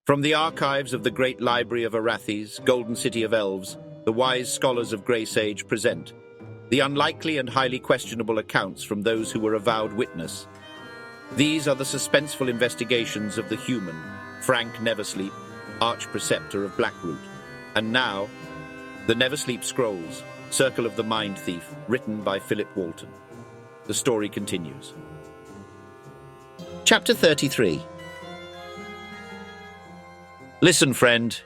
From the archives of the great library of Arathes, Golden City of Elves, the wise scholars of Grey Sage present the unlikely and highly questionable accounts from those who were avowed witness. These are the suspenseful investigations of the human, Fraenk Neversleep, Arch-Preceptor of Blackroot. And now, the Neversleep Scrolls, Circle of the Mind Thief, written by Philip Walton. The story continues. Chapter 33. Listen, friend.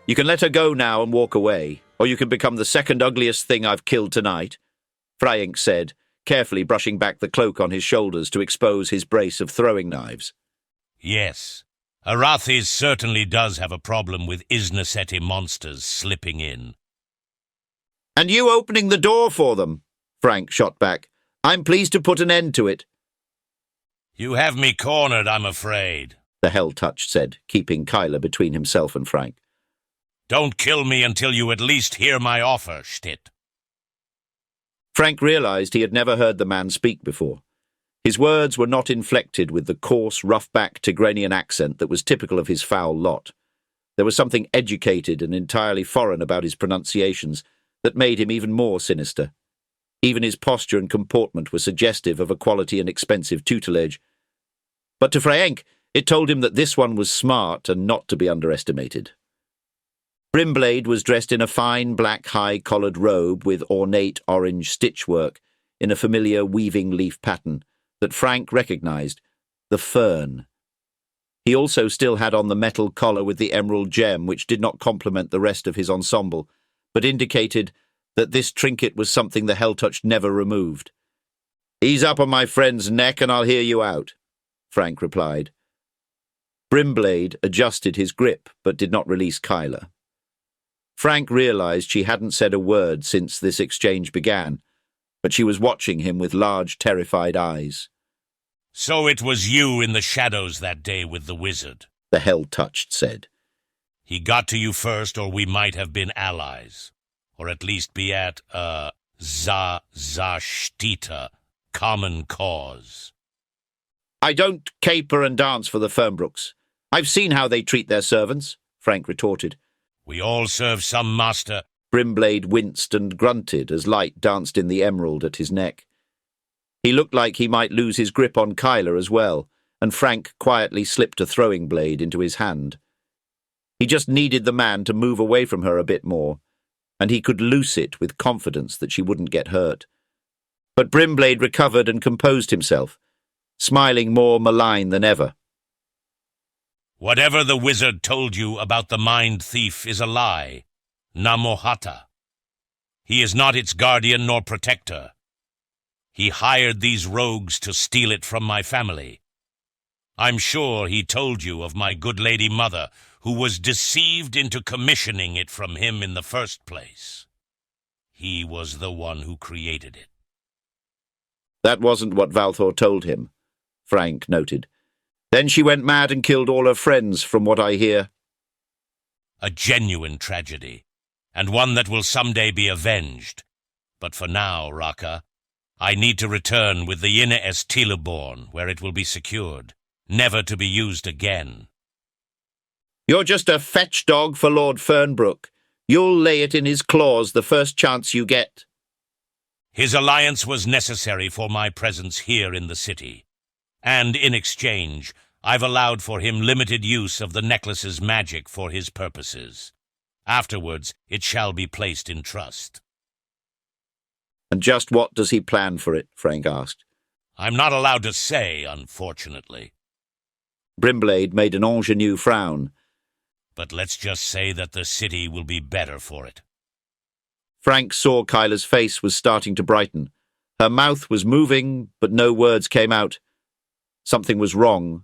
You can let her go now and walk away, or you can become the second ugliest thing I've killed tonight, Fraenk said, carefully brushing back the cloak on his shoulders to expose his brace of throwing knives. Yes, Arathes certainly does have a problem with Isnaseti monsters slipping in. And you opening the door for them, Fraenk shot back. I'm pleased to put an end to it. You have me cornered, I'm afraid, the Hell-Touched said, keeping Kyla between himself and Fraenk. Don't kill me until you at least hear my offer, Shtit. Fraenk realized he had never heard the man speak before. His words were not inflected with the coarse, rough-backed Tigranian accent that was typical of his foul lot. There was something educated and entirely foreign about his pronunciations that made him even more sinister. Even his posture and comportment were suggestive of a quality and expensive tutelage. But to Fraenk, it told him that this one was smart and not to be underestimated. Brimblade was dressed in a fine black high-collared robe with ornate orange stitchwork in a familiar weaving leaf pattern that Fraenk recognized, the fern. He also still had on the metal collar with the emerald gem, which did not complement the rest of his ensemble, but indicated that this trinket was something the Hell-Touched never removed. "Ease up on my friend's neck and I'll hear you out," Fraenk replied. Brimblade adjusted his grip, but did not release Kyla. Fraenk realized she hadn't said a word since this exchange began, but she was watching him with large, terrified eyes. So it was you in the shadows that day with the wizard, the Hell-Touched said. He got to you first, or we might have been allies, or at least be at Shtita, common cause. I don't caper and dance for the Fernbrooks. I've seen how they treat their servants, Fraenk retorted. We all serve some master. Brimblade winced and grunted as light danced in the emerald at his neck. He looked like he might lose his grip on Kyla as well, and Fraenk quietly slipped a throwing blade into his hand. He just needed the man to move away from her a bit more, and he could loose it with confidence that she wouldn't get hurt. But Brimblade recovered and composed himself, smiling more malign than ever. Whatever the wizard told you about the mind thief is a lie, Namohata. He is not its guardian nor protector. He hired these rogues to steal it from my family. I'm sure he told you of my good lady mother, who was deceived into commissioning it from him in the first place. He was the one who created it. That wasn't what Valthor told him, Fraenk noted. Then she went mad and killed all her friends, from what I hear. A genuine tragedy, and one that will someday be avenged. But for now, Raka, I need to return with the Yine Estileborn, where it will be secured, never to be used again. You're just a fetch dog for Lord Fernbrook. You'll lay it in his claws the first chance you get. His alliance was necessary for my presence here in the city, and in exchange, I've allowed for him limited use of the necklace's magic for his purposes. Afterwards, it shall be placed in trust. And just what does he plan for it? Fraenk asked. I'm not allowed to say, unfortunately. Brimblade made an ingenue frown. But let's just say that the city will be better for it. Fraenk saw Kyla's face was starting to brighten. Her mouth was moving, but no words came out. Something was wrong.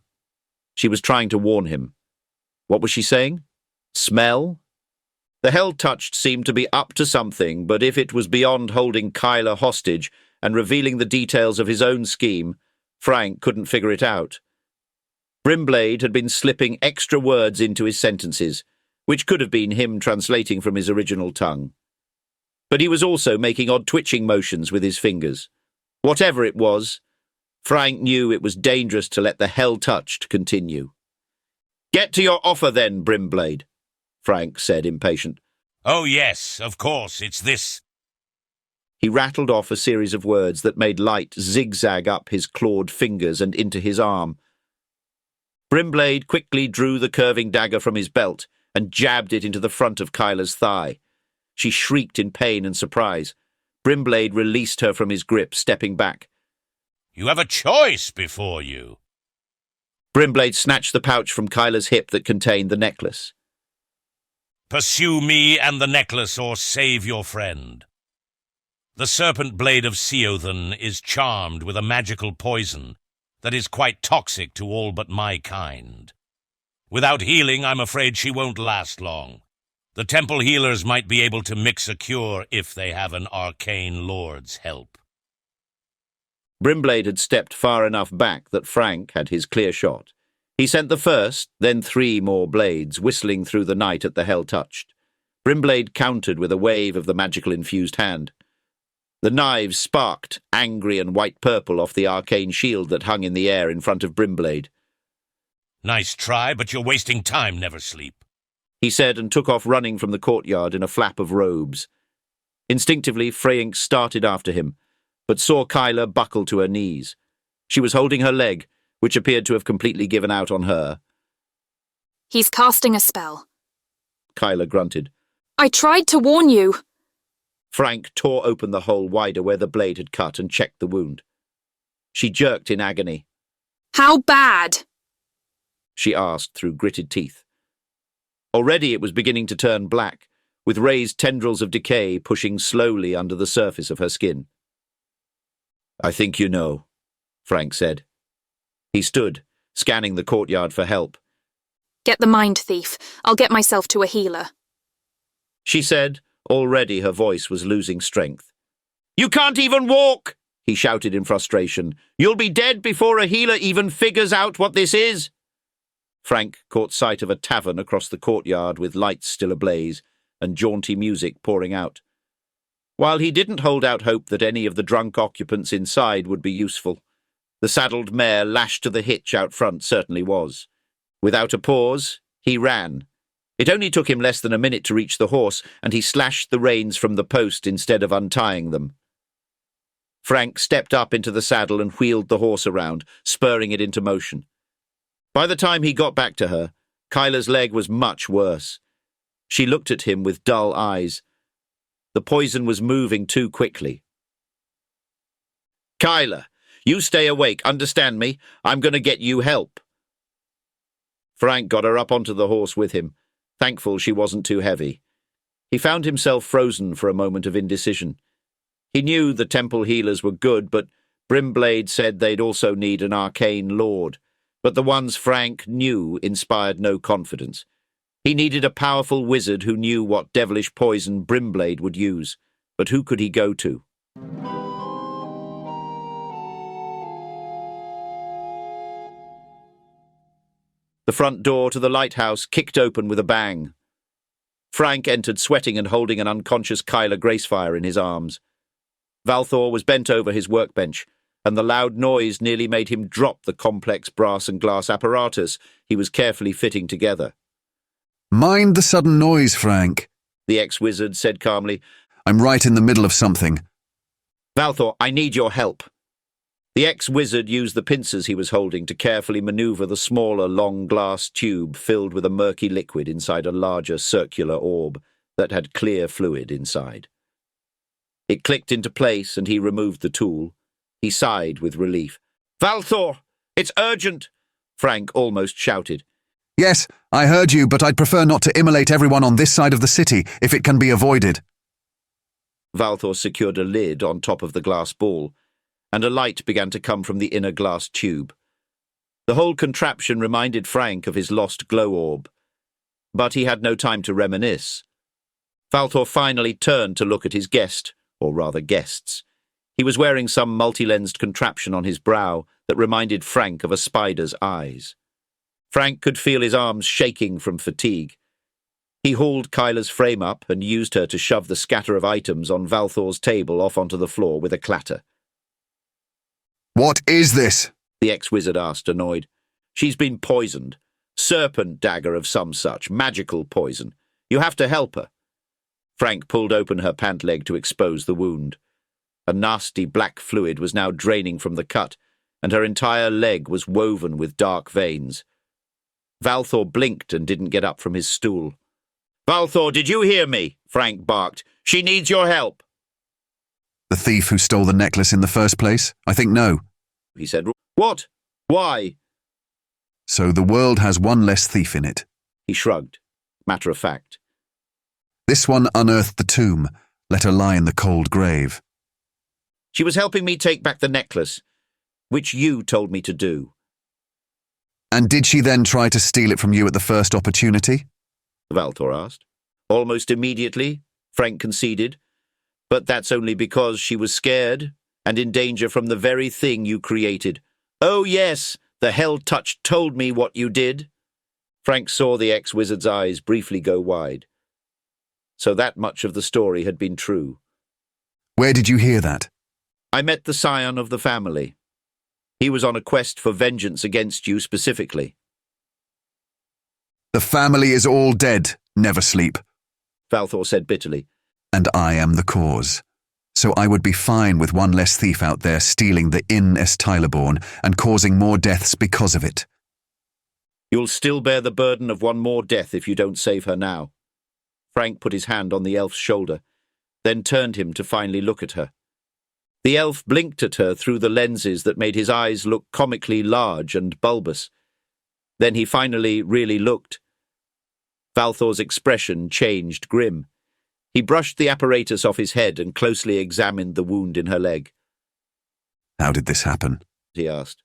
She was trying to warn him. What was she saying? Smell? The Hell-Touched seemed to be up to something, but if it was beyond holding Kyla hostage and revealing the details of his own scheme, Fraenk couldn't figure it out. Brimblade had been slipping extra words into his sentences, which could have been him translating from his original tongue. But he was also making odd twitching motions with his fingers. Whatever it was, Fraenk knew it was dangerous to let the Hell-Touched continue. Get to your offer then, Brimblade, Fraenk said, impatient. Oh yes, of course, it's this. He rattled off a series of words that made light zigzag up his clawed fingers and into his arm. Brimblade quickly drew the curving dagger from his belt and jabbed it into the front of Kyla's thigh. She shrieked in pain and surprise. Brimblade released her from his grip, stepping back. You have a choice before you. Brimblade snatched the pouch from Kyla's hip that contained the necklace. Pursue me and the necklace, or save your friend. The serpent blade of Seothan is charmed with a magical poison that is quite toxic to all but my kind. Without healing, I'm afraid she won't last long. The temple healers might be able to mix a cure if they have an arcane lord's help. Brimblade had stepped far enough back that Fraenk had his clear shot. He sent the first, then 3 more blades whistling through the night at the hell touched. Brimblade countered with a wave of the magical-infused hand. The knives sparked, angry and white-purple, off the arcane shield that hung in the air in front of Brimblade. Nice try, but you're wasting time, Neversleep, he said, and took off running from the courtyard in a flap of robes. Instinctively, Fraenk started after him, but saw Kyla buckle to her knees. She was holding her leg, which appeared to have completely given out on her. He's casting a spell, Kyla grunted. I tried to warn you. Fraenk tore open the hole wider where the blade had cut and checked the wound. She jerked in agony. How bad? She asked through gritted teeth. Already it was beginning to turn black, with raised tendrils of decay pushing slowly under the surface of her skin. I think you know, Fraenk said. He stood, scanning the courtyard for help. Get the mind thief. I'll get myself to a healer. She said. Already her voice was losing strength. You can't even walk, he shouted in frustration. You'll be dead before a healer even figures out what this is. Fraenk caught sight of a tavern across the courtyard with lights still ablaze and jaunty music pouring out. While he didn't hold out hope that any of the drunk occupants inside would be useful, the saddled mare lashed to the hitch out front certainly was. Without a pause, he ran. It only took him less than a minute to reach the horse, and he slashed the reins from the post instead of untying them. Fraenk stepped up into the saddle and wheeled the horse around, spurring it into motion. By the time he got back to her, Kyla's leg was much worse. She looked at him with dull eyes. The poison was moving too quickly. Kyla, you stay awake, understand me? I'm going to get you help. Fraenk got her up onto the horse with him, thankful she wasn't too heavy. He found himself frozen for a moment of indecision. He knew the temple healers were good, but Brimblade said they'd also need an arcane lord. But the ones Fraenk knew inspired no confidence. He needed a powerful wizard who knew what devilish poison Brimblade would use. But who could he go to? The front door to the lighthouse kicked open with a bang. Fraenk entered sweating and holding an unconscious Kyla Gracefire in his arms. Valthor was bent over his workbench, and the loud noise nearly made him drop the complex brass and glass apparatus he was carefully fitting together. Mind the sudden noise, Fraenk, the ex-wizard said calmly. I'm right in the middle of something. Valthor, I need your help. The ex-wizard used the pincers he was holding to carefully maneuver the smaller, long glass tube filled with a murky liquid inside a larger circular orb that had clear fluid inside. It clicked into place and he removed the tool. He sighed with relief. Valthor, it's urgent, Fraenk almost shouted. Yes, I heard you, but I'd prefer not to immolate everyone on this side of the city, if it can be avoided. Valthor secured a lid on top of the glass ball, and a light began to come from the inner glass tube. The whole contraption reminded Fraenk of his lost glow orb, but he had no time to reminisce. Valthor finally turned to look at his guest, or rather guests. He was wearing some multi-lensed contraption on his brow that reminded Fraenk of a spider's eyes. Fraenk could feel his arms shaking from fatigue. He hauled Kyla's frame up and used her to shove the scatter of items on Valthor's table off onto the floor with a clatter. What is this? The ex-wizard asked, annoyed. She's been poisoned, Serpent dagger of some such, magical poison. You have to help her. Fraenk pulled open her pant leg to expose the wound. A nasty black fluid was now draining from the cut, and her entire leg was woven with dark veins. Valthor blinked and didn't get up from his stool. "Valthor, did you hear me?" Fraenk barked. "She needs your help." The thief who stole the necklace in the first place? I think no. He said. "What? Why?" So the world has one less thief in it. He shrugged, matter of fact. This one unearthed the tomb, let her lie in the cold grave. She was helping me take back the necklace, which you told me to do. And did she then try to steal it from you at the first opportunity? Valthor asked. Almost immediately, Fraenk conceded. But that's only because she was scared and in danger from the very thing you created. Oh yes, the Hell Touch told me what you did. Fraenk saw the ex-wizard's eyes briefly go wide. So that much of the story had been true. Where did you hear that? I met the scion of the family. He was on a quest for vengeance against you specifically. The family is all dead, Neversleep. Valthor said bitterly. And I am the cause. So I would be fine with one less thief out there stealing the Inn Tylerborn and causing more deaths because of it. You'll still bear the burden of one more death if you don't save her now. Fraenk put his hand on the elf's shoulder, then turned him to finally look at her. The elf blinked at her through the lenses that made his eyes look comically large and bulbous. Then he finally really looked. Valthor's expression changed grim. He brushed the apparatus off his head and closely examined the wound in her leg. How did this happen? He asked.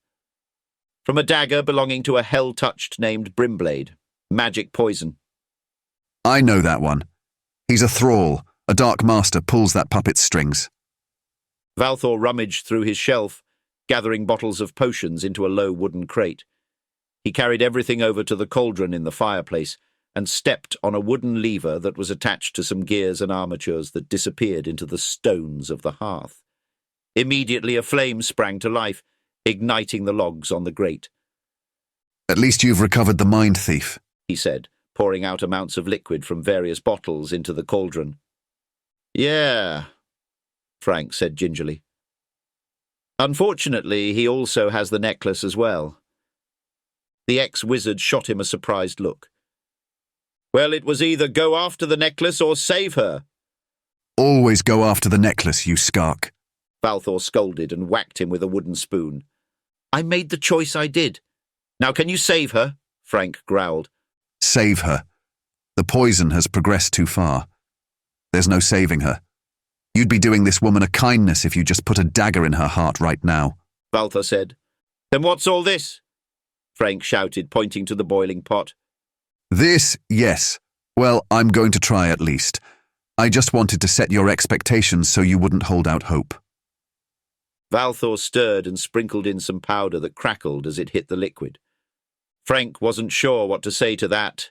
From a dagger belonging to a hell-touched named Brimblade. Magic poison. I know that one. He's a thrall. A dark master pulls that puppet's strings. Valthor rummaged through his shelf, gathering bottles of potions into a low wooden crate. He carried everything over to the cauldron in the fireplace and stepped on a wooden lever that was attached to some gears and armatures that disappeared into the stones of the hearth. Immediately a flame sprang to life, igniting the logs on the grate. At least you've recovered the mind thief, he said, pouring out amounts of liquid from various bottles into the cauldron. Yeah, Fraenk said gingerly. Unfortunately, he also has the necklace as well. The ex-wizard shot him a surprised look. Well, it was either go after the necklace or save her. Always go after the necklace, you skark. Valthor scolded and whacked him with a wooden spoon. I made the choice I did. Now can you save her? Fraenk growled. Save her. The poison has progressed too far. There's no saving her. You'd be doing this woman a kindness if you just put a dagger in her heart right now. Valthor said. Then what's all this? Fraenk shouted, pointing to the boiling pot. This, yes. Well, I'm going to try at least. I just wanted to set your expectations so you wouldn't hold out hope. Valthor stirred and sprinkled in some powder that crackled as it hit the liquid. Fraenk wasn't sure what to say to that.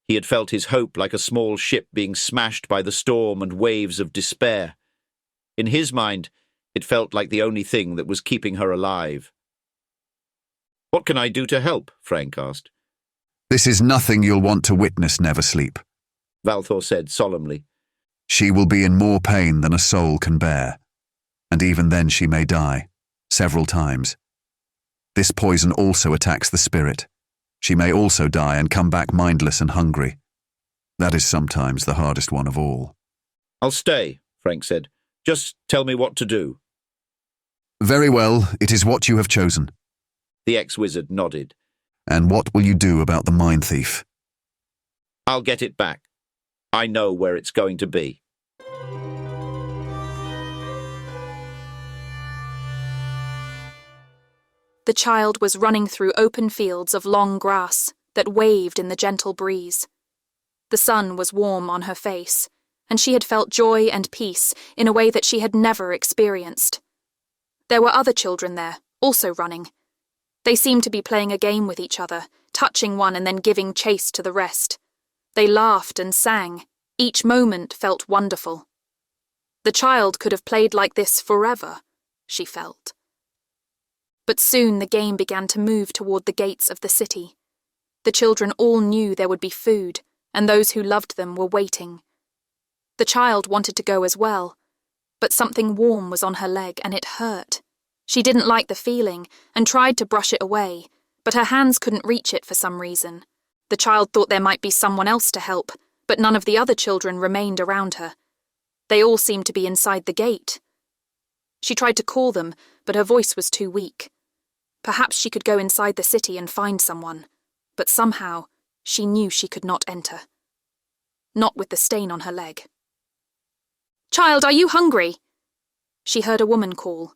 He had felt his hope like a small ship being smashed by the storm and waves of despair. In his mind, it felt like the only thing that was keeping her alive. What can I do to help? Fraenk asked. This is nothing you'll want to witness, Neversleep, Valthor said solemnly. She will be in more pain than a soul can bear, and even then she may die, several times. This poison also attacks the spirit. She may also die and come back mindless and hungry. That is sometimes the hardest one of all. I'll stay, Fraenk said. Just tell me what to do. Very well, it is what you have chosen. The ex-wizard nodded. And what will you do about the mind thief? I'll get it back. I know where it's going to be. The child was running through open fields of long grass that waved in the gentle breeze. The sun was warm on her face, and she had felt joy and peace in a way that she had never experienced. There were other children there, also running. They seemed to be playing a game with each other, touching one and then giving chase to the rest. They laughed and sang. Each moment felt wonderful. The child could have played like this forever, she felt. But soon the game began to move toward the gates of the city. The children all knew there would be food, and those who loved them were waiting. The child wanted to go as well, but something warm was on her leg and it hurt. She didn't like the feeling and tried to brush it away, but her hands couldn't reach it for some reason. The child thought there might be someone else to help, but none of the other children remained around her. They all seemed to be inside the gate. She tried to call them, but her voice was too weak. Perhaps she could go inside the city and find someone, but somehow she knew she could not enter. Not with the stain on her leg. "Child, are you hungry?" She heard a woman call.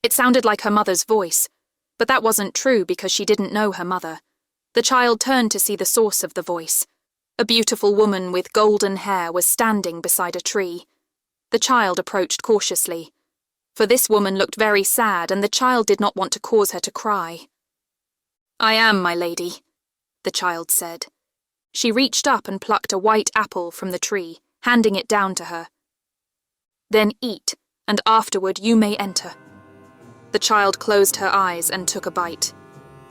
It sounded like her mother's voice, but that wasn't true because she didn't know her mother. The child turned to see the source of the voice. A beautiful woman with golden hair was standing beside a tree. The child approached cautiously, for this woman looked very sad and the child did not want to cause her to cry. "I am, my lady," the child said. She reached up and plucked a white apple from the tree, handing it down to her. "Then eat, and afterward you may enter." The child closed her eyes and took a bite.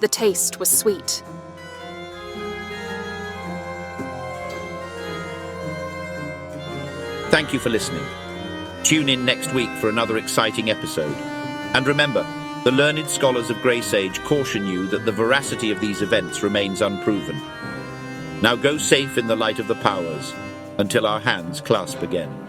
The taste was sweet. Thank you for listening. Tune in next week for another exciting episode. And remember, the learned scholars of Grey Sage caution you that the veracity of these events remains unproven. Now go safe in the light of the powers, until our hands clasp again.